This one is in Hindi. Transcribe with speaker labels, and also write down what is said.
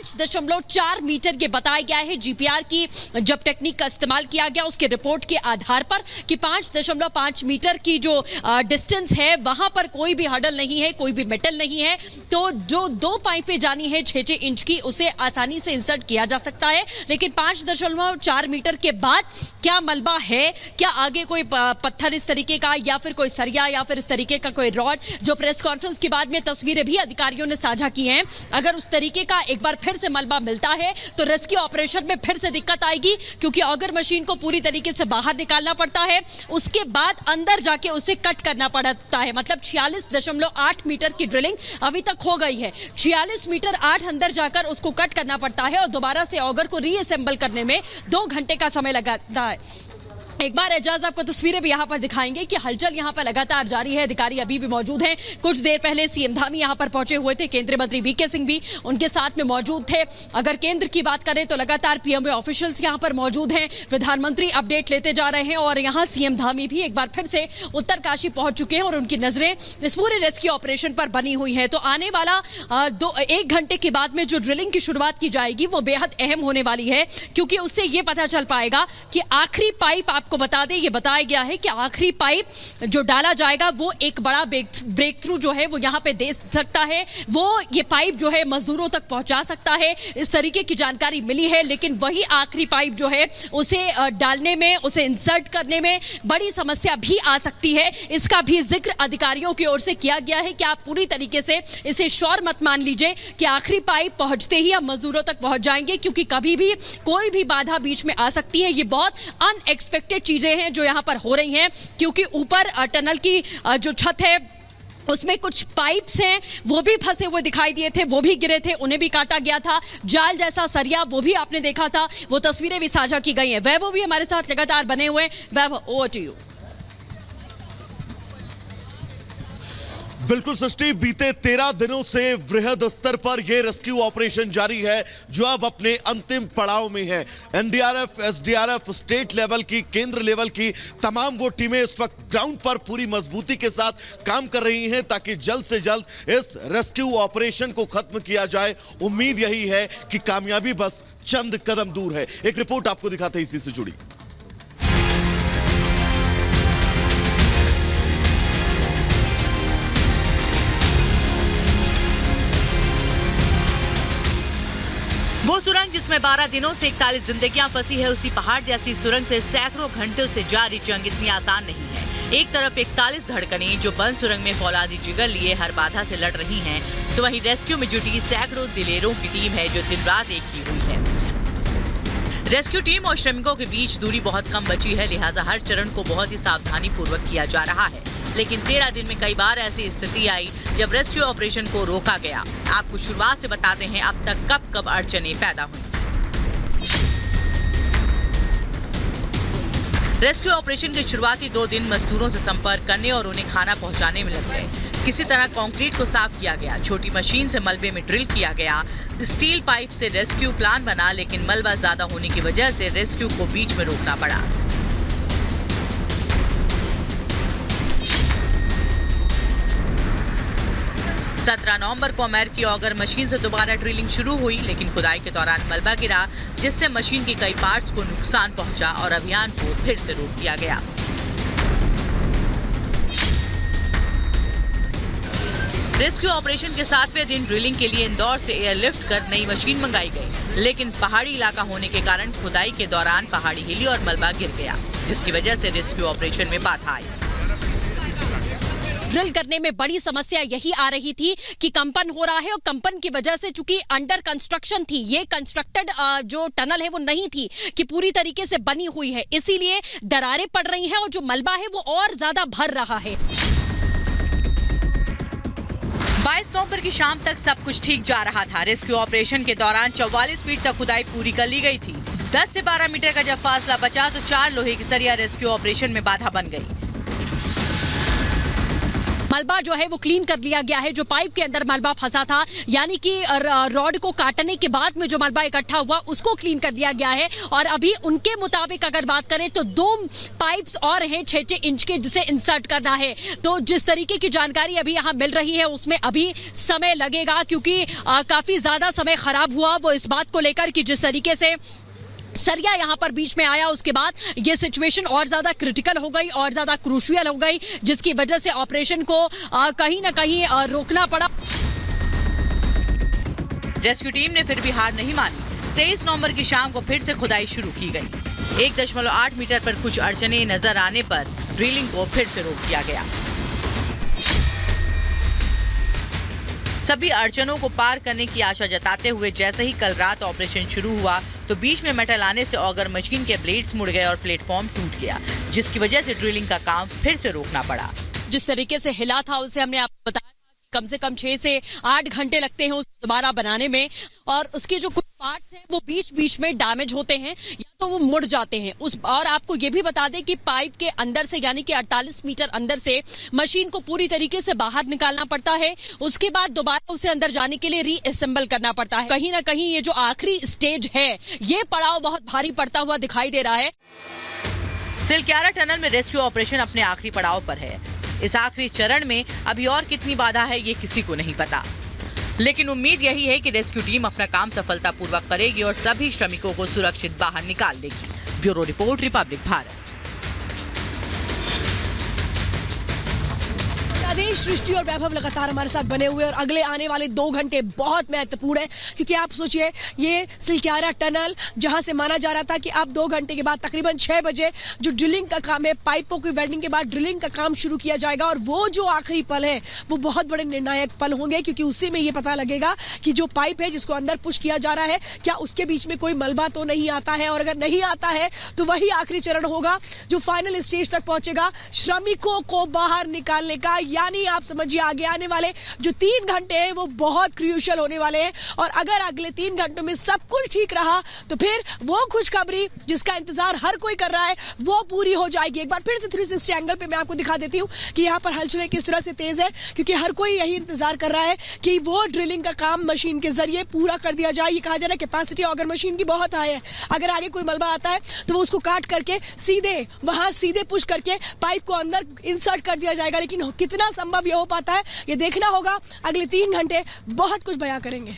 Speaker 1: 5.4 मीटर ये बताया गया है। जीपीआर की जब टेक्निक का इस्तेमाल किया गया उसके रिपोर्ट के आधार पर कि 5.5 मीटर की जो डिस्टेंस है वहां पर कोई भी हडल नहीं है, कोई भी मेटल नहीं है, तो जो 2 पाइपें जानी है 6-6 इंच की उसे आसानी से इंसर्ट किया जा सकता है। लेकिन 5.4 मीटर के बाद क्या मलबा है, क्या आगे कोई पत्थर इस तरीके का या फिर कोई सरिया या फिर इस तरीके का कोई रॉड, जो प्रेस कॉन्फ्रेंस के बाद में तस्वीरें भी अधिकारियों ने साझा की हैं, अगर उस तरीके का एक बार फिर से मलबा मिलता है तो रेस्क्यू ऑपरेशन में फिर से दिक्कत आएगी, क्योंकि अगर मशीन को पूरी तरीके से बाहर निकालना पड़ता है, उसके बाद अंदर जाके उसे कट करना पड़ता है। मतलब 46.8 मीटर की ड्रिलिंग अभी तक हो गई है, 46 मीटर 8 अंदर जाकर उसको कट करना पड़ता है और दोबारा से ऑगर को रीअसेंबल करने में 2 घंटे का समय लगता है। एक बार एजाज आपको तस्वीरें भी यहां पर दिखाएंगे कि हलचल यहां पर लगातार जारी है। अधिकारी अभी भी मौजूद हैं। कुछ देर पहले सीएम धामी यहां पर पहुंचे हुए थे, केंद्रीय मंत्री वीके सिंह भी उनके साथ में मौजूद थे। अगर केंद्र की बात करें तो लगातार पीएमओ ऑफिशियल्स यहां पर मौजूद हैं, प्रधानमंत्री अपडेट लेते जा रहे हैं और यहां सीएम धामी भी एक बार फिर से उत्तरकाशी पहुंच चुके हैं और उनकी नजरें इस पूरे रेस्क्यू ऑपरेशन पर बनी हुई है। तो आने वाला 1 घंटे के बाद में जो ड्रिलिंग की शुरुआत की जाएगी वो बेहद अहम होने वाली है, क्योंकि उससे ये पता चल पाएगा कि आखिरी पाइप, आपको बता दें ये बताया गया है कि आखिरी पाइप जो डाला जाएगा वो एक बड़ा ब्रेक थ्रू जो है वो यहां पे दे सकता है, वो ये पाइप जो है मजदूरों तक पहुंचा सकता है, इस तरीके की जानकारी मिली है। लेकिन वही आखिरी पाइप जो है उसे डालने में, उसे इंसर्ट करने में बड़ी समस्या भी आ सकती है। इसका भी जिक्र अधिकारियों की ओर से किया गया है कि आप पूरी तरीके से इसे श्योर मत मान लीजिए कि आखिरी पाइप पहुंचते ही आप मजदूरों तक पहुंच जाएंगे, क्योंकि कभी भी कोई भी बाधा बीच में आ सकती है। ये बहुत अनएक्सपेक्टेड चीजें हैं जो यहां पर हो रही हैं, क्योंकि ऊपर टनल की जो छत है उसमें कुछ पाइप्स हैं वो भी फंसे हुए दिखाई दिए थे, वो भी गिरे थे, उन्हें भी काटा गया था। जाल जैसा सरिया वो भी आपने देखा था, वो तस्वीरें भी साझा की गई हैं। वैभव भी हमारे साथ लगातार बने हुए हैं। वैभव, ओवर टू यू।
Speaker 2: बिल्कुल सृष्टि, बीते 13 दिनों से वृहद स्तर पर यह रेस्क्यू ऑपरेशन जारी है जो अब अपने अंतिम पड़ाव में है। एनडीआरएफ, एसडीआरएफ, स्टेट लेवल की, केंद्र लेवल की तमाम वो टीमें इस वक्त ग्राउंड पर पूरी मजबूती के साथ काम कर रही हैं ताकि जल्द से जल्द इस रेस्क्यू ऑपरेशन को खत्म किया जाए। उम्मीद यही है कि कामयाबी बस चंद कदम दूर है। एक रिपोर्ट आपको दिखाते हैं इसी से जुड़ी।
Speaker 3: वो सुरंग जिसमें 12 दिनों से 41 जिंदगियां फंसी है, उसी पहाड़ जैसी सुरंग से सैकड़ों घंटों से जारी जंग इतनी आसान नहीं है। एक तरफ 41 धड़कनें जो बंद सुरंग में फौलादी जिगर लिए हर बाधा से लड़ रही हैं, तो वहीं रेस्क्यू में जुटी सैकड़ों दिलेरों की टीम है जो दिन रात एक की हुई है। रेस्क्यू टीम और श्रमिकों के बीच दूरी बहुत कम बची है, लिहाजा हर चरण को बहुत ही सावधानी पूर्वक किया जा रहा है। लेकिन 13 दिन में कई बार ऐसी स्थिति आई जब रेस्क्यू ऑपरेशन को रोका गया। आपको शुरुआत से बताते हैं अब तक कब कब अड़चनें पैदा हुई। रेस्क्यू ऑपरेशन के शुरुआती 2 दिन मजदूरों से संपर्क करने और उन्हें खाना पहुंचाने में लग गए। किसी तरह कंक्रीट को साफ किया गया, छोटी मशीन से मलबे में ड्रिल किया गया, स्टील पाइप से रेस्क्यू प्लान बना, लेकिन मलबा ज्यादा होने की वजह से रेस्क्यू को बीच में रोकना पड़ा। नवंबर को अमेरिकी ऑगर मशीन से दोबारा ड्रिलिंग शुरू हुई, लेकिन खुदाई के दौरान मलबा गिरा जिससे मशीन के कई पार्ट्स को नुकसान पहुंचा और अभियान को फिर से रोक दिया गया। रेस्क्यू ऑपरेशन के 7वें दिन ड्रिलिंग के लिए इंदौर से एयरलिफ्ट कर नई मशीन मंगाई गई, लेकिन पहाड़ी इलाका होने के कारण खुदाई के दौरान पहाड़ी हिली और मलबा गिर गया, जिसकी वजह से रेस्क्यू ऑपरेशन में बाधा आई।
Speaker 1: ड्रिल करने में बड़ी समस्या यही आ रही थी कि कंपन हो रहा है और कंपन की वजह से चूंकि अंडर कंस्ट्रक्शन थी, ये कंस्ट्रक्टेड जो टनल है वो नहीं थी कि पूरी तरीके से बनी हुई है, इसीलिए दरारें पड़ रही हैं और जो मलबा है वो और ज्यादा भर रहा है।
Speaker 3: 22 नवंबर की शाम तक सब कुछ ठीक जा रहा था। रेस्क्यू ऑपरेशन के दौरान 44 फीट तक खुदाई पूरी कर ली गई थी। 10 से 12 मीटर का जब फासला बचा तो 4 लोहे की सरिया रेस्क्यू ऑपरेशन में बाधा बन गई।
Speaker 1: मलबा जो है वो क्लीन कर लिया गया है। जो पाइप के अंदर मलबा फंसा था, यानी कि रॉड को काटने के बाद में जो मलबा इकट्ठा हुआ उसको क्लीन कर दिया गया है। और अभी उनके मुताबिक अगर बात करें तो 2 पाइप्स और हैं 6-6 इंच के, जिसे इंसर्ट करना है। तो जिस तरीके की जानकारी अभी यहाँ मिल रही है उसमें अभी समय लगेगा, क्योंकि काफी ज्यादा समय खराब हुआ वो इस बात को लेकर कि जिस तरीके से सरिया यहाँ पर बीच में आया, उसके बाद ये सिचुएशन और ज्यादा क्रिटिकल हो गई और ज्यादा क्रूशियल हो गई, जिसकी वजह से ऑपरेशन को कहीं ना कहीं रोकना पड़ा।
Speaker 3: रेस्क्यू टीम ने फिर भी हार नहीं मानी। 23 नवंबर की शाम को फिर से खुदाई शुरू की गई। 1.8 मीटर पर कुछ अड़चने नजर आने पर ड्रिलिंग को फिर से रोक दिया गया। सभी अड़चनों को पार करने की आशा जताते हुए जैसे ही कल रात ऑपरेशन शुरू हुआ तो बीच में मेटल आने से ऑगर मशीन के ब्लेड्स मुड़ गए और प्लेटफॉर्म टूट गया, जिसकी वजह से ड्रिलिंग का काम फिर से रोकना पड़ा।
Speaker 1: जिस तरीके से हिला था उसे हमने आपको बताया कम से कम 6 से 8 घंटे लगते हैं उसे दोबारा बनाने में, और उसके जो कुछ पार्ट्स हैं वो बीच बीच में डैमेज होते हैं या तो वो मुड़ जाते हैं। और आपको ये भी बता दें कि पाइप के अंदर से, यानी कि 48 मीटर अंदर से मशीन को पूरी तरीके से बाहर निकालना पड़ता है। उसके बाद दोबारा उसे अंदर जाने के लिए रीअसेंबल करना पड़ता है। कहीं ना कहीं ये जो आखिरी स्टेज है, ये पड़ाव बहुत भारी पड़ता हुआ दिखाई दे रहा है।
Speaker 3: सिलक्यारा टनल में रेस्क्यू ऑपरेशन अपने आखिरी पड़ाव पर है। इस आखिरी चरण में अभी और कितनी बाधा है ये किसी को नहीं पता, लेकिन उम्मीद यही है कि रेस्क्यू टीम अपना काम सफलतापूर्वक करेगी और सभी श्रमिकों को सुरक्षित बाहर निकाल देगी। Bureau report, Republic Bharat.
Speaker 4: Aadesh, Srishti और वैभव लगातार हमारे साथ बने हुए और अगले आने वाले 2 घंटे बहुत महत्वपूर्ण है, क्योंकि आप सोचिए ये सिलक्यारा टनल जहां से माना जा रहा था कि अब 2 घंटे के बाद तकरीबन 6 बजे जो ड्रिलिंग का काम है, पाइपों की वेल्डिंग के बाद ड्रिलिंग का काम शुरू किया जाएगा। और वो जो आखिरी पल है वो बहुत बड़े निर्णायक पल होंगे, क्योंकि उसी में ये पता लगेगा कि जो पाइप है जिसको अंदर पुश किया जा रहा है, क्या उसके बीच में कोई मलबा तो नहीं आता है, और अगर नहीं आता है तो वही आखिरी चरण होगा जो फाइनल स्टेज तक पहुंचेगा श्रमिकों को बाहर निकालने का। यानी आप समझिए आगे आने वाले जो 3 घंटे हैं वो बहुत क्रूशियल होने वाले हैं, और अगर अगले 3 घंटों में सब कुछ ठीक रहा तो फिर वो खुशखबरी जिसका इंतजार हर कोई कर रहा है वो पूरी हो जाएगी। एक बार फिर से 360 एंगल पे मैं आपको दिखा देती हूँ कि यहाँ पर हलचलें किस तरह से तेज है, क्योंकि हर कोई यही इंतजार कर रहा है कि वो ड्रिलिंग का काम मशीन के जरिए पूरा कर दिया जाए। ये कहा जा रहा है कैपेसिटी ऑगर मशीन की बहुत हाई है, अगर आगे कोई मलबा आता है तो वो उसको काट करके सीधे पुश करके पाइप को अंदर इंसर्ट कर दिया जाएगा। लेकिन कितना संभव ये हो पाता है ये देखना होगा। अगले 3 घंटे बहुत कुछ बयां करेंगे।